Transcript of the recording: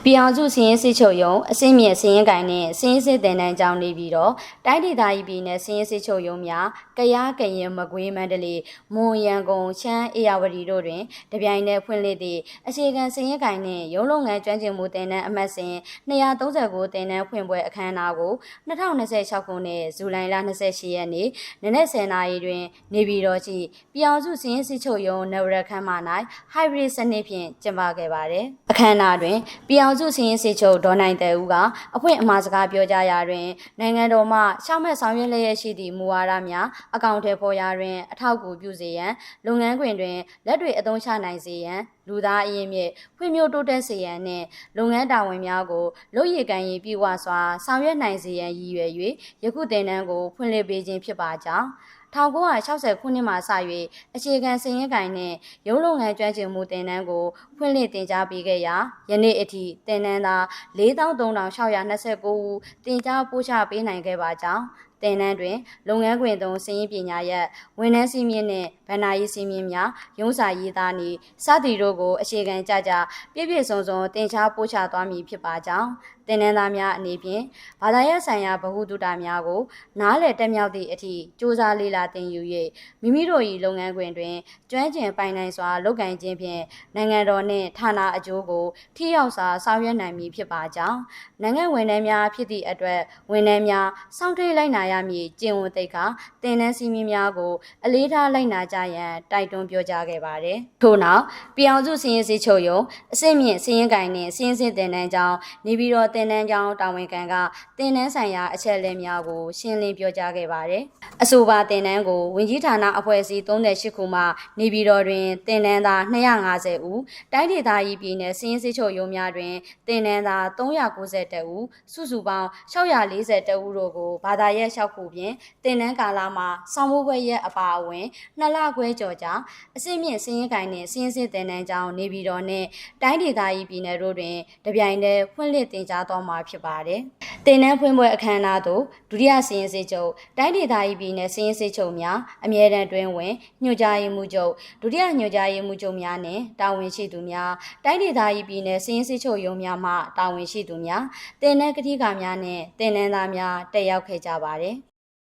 ပြည်အောင်စုစီရင်စစ်ချုပ်ရုံးအစင်းမြင့်စီရင်ကိုင်နဲ့စီရင်စစ်တင်တန်းကြောင်းနေပြီးတော့တိုင်းဒေသကြီးပြည်နယ်စီရင်စစ်ချုပ်ရုံးများကယားကရင်မကွေးမန္တလေးမွန်ရန်ကုန်ရှမ်းအေရဝတီတို့တွင်တပြိုင်တည်းဖွင့်လှစ်သည့်အခြေခံစီရင်ကိုင်နှင့်ရုံးလုပ်ငန်းကျွမ်းကျင်မှုတင်တန်းအမှတ်စဉ်239တင်တန်းဖွင့်ပွဲအခမ်းအနားကို2026ခုနှစ်ဇူလိုင်လ28ရက်နေ့နနက်10:00နာရီတွင်နေပြည်တော်ရှိပြည်အောင်စုစီရင်စစ်ချုပ်ရုံးနဝရခမ်းမ၌ hybrid စနစ်ဖြင့်ကျင်းပခဲ့ပါသည်အခမ်းအနားတွင်ပြည်အောင်စုစီရင်စစ်ချုပ်ဒေါ်နိုင်တဲ့ဦးကအဖွင့်အမှာစကားပြောကြားရာတွင်နိုင်ငံတော်မှရှောက်မဲ့ဆောင်ရွက်လျက်ရှိသည့်မူဝါဒများအကောင့်ထဲပေါ်ရာတွင်အထောက်အကူပြုစေရန်လုပ်ငန်းခွင်တွင်လက်တွေအသုံးချနိုင်စေရန်လူသားအရင်းမြစ်ဖွံ့ဖြိုးတိုးတက်စေရန်နှင့်လုပ်ငန်းတာဝန်များကိုလုပ်ရည်ကံရည်ပြည့်ဝစွာဆောင်ရွက်နိုင်စေရန်ရည်ရွယ်၍ယခုတင်တန်းကိုဖွင့်လှစ်ပေးခြင်းဖြစ်ပါကြောင်း1960ခုနှစ်မှစ၍အခြေခံစည်ရင်းကိုင်နှင့်ရုံးလုပ်ငန်းကျွမ်းကျင်မှုတင်တန်းကိုဖွင့်လှစ်တင်ကြားပေးခဲ့ရာယနေ့အထိတင်တန်းသား43,629ဦးတင်ကြားပို့ချပေးနိုင်ခဲ့ပါကြောင်းတင်နန်းတွင်လုပ်ငန်းခွင်သုံးစီးရင်ပညာရပ်ဝန်ထမ်းစီးမြင့်နှင့်ဗဏ္ဍာရေးစီးမြင့်များရုံးစာရေးသားနည်းစသည်တို့ကိုအခြေခံကြပြည့်စုံစုံတင်ချပို့ချသွားမည်ဖြစ်ပါကြောင်းတင်နန်းသားများအနေဖြင့်ဘာသာရေးဆိုင်ရာဗဟုသုတများကိုနားလည်တက်မြောက်သည့်အထိစ조사လေးလာသင်ယူ၍မိမိတို့၏လုပ်ငန်းခွင်တွင်ကျွမ်းကျင်ပိုင်နိုင်စွာလုပ်ကိုင်ခြင်းဖြင့်နိုင်ငံတော်နှင့်ဌာနအကျိုးကိုထိရောက်စွာဆောင်ရွက်နိုင်မည်ဖြစ်ပါကြောင်းနိုင်ငံဝန်ထမ်းများဖြစ်သည့်အတွက်ဝန်ထမ်းများစောင့်ထိပ်လိုက်နာရမည်ကျင့်ဝတ်သိက္ခာတင်နန်းစီမင်းများကိုအလေးထားလိုက်နာကြရန်တိုက်တွန်းပြောကြားခဲ့ပါတယ်ထို့နောက်ပြည်အောင်စုစီရင်စစ်ချုပ်ရုံးအစစ်မြင့်စီရင်ကိုင်နှင့်စီရင်စစ်တင်နန်းကြောင်းနေပြည်တော်တင်နန်းကြောင်းတာဝန်ခံကတင်နန်းဆိုင်ရာအချက်အလက်များကိုရှင်းလင်းပြောကြားခဲ့ပါတယ်အဆိုပါတင်နန်းကိုဝန်ကြီးဌာနအဖွဲ့အစည်း38ခုမှနေပြည်တော်တွင်တင်နန်းသား250ဦးတိုင်းဒေသကြီးပြည်နယ်စီရင်စစ်ချုပ်ရုံးများတွင်တင်နန်းသား391ဦးစုစုပေါင်း641ဦးတို့ကိုဘာသာရပ်6ခုဖြင့်တင်နန်းကာလမှာစောင့်မှုဘွဲ့ရက်အပါအဝင်2လခွဲကျော်ကြာအစစ်မြင့်စီရင်ကိုင်နှင့်စီရင်စစ်တင်နန်းကြောင်းနေပြည်တော်နှင့်တိုင်းဒေသကြီးပြည်နယ်တို့တွင်တပြိုင်တည်းဖွင့်လှစ်တင်ကြားသွားမှာဖြစ်ပါတယ်တင်နန်းဖွင့်ပွဲအခမ်းအနားသို့ဒုတိယစီရင်စစ်ချုပ်တိုင်းဒေသကြီးပြည်နယ်စီရင်စစ်ချုပ်များအမြဲတမ်းတွင်ဝင်ညွှန်ကြားရေးမှူးချုပ်ဒုတိယညွှန်ကြားရေးမှူးချုပ်များနှင့်တာဝန်ရှိသူများတိုင်းဒေသကြီးပြည်နယ်စီရင်စစ်ချုပ်ရုံးများမှတာဝန်ရှိသူများတင်နန်းကတိကများနှင့်တင်နန်းသားများတက်ရောက်ခဲ့ကြပါတယ်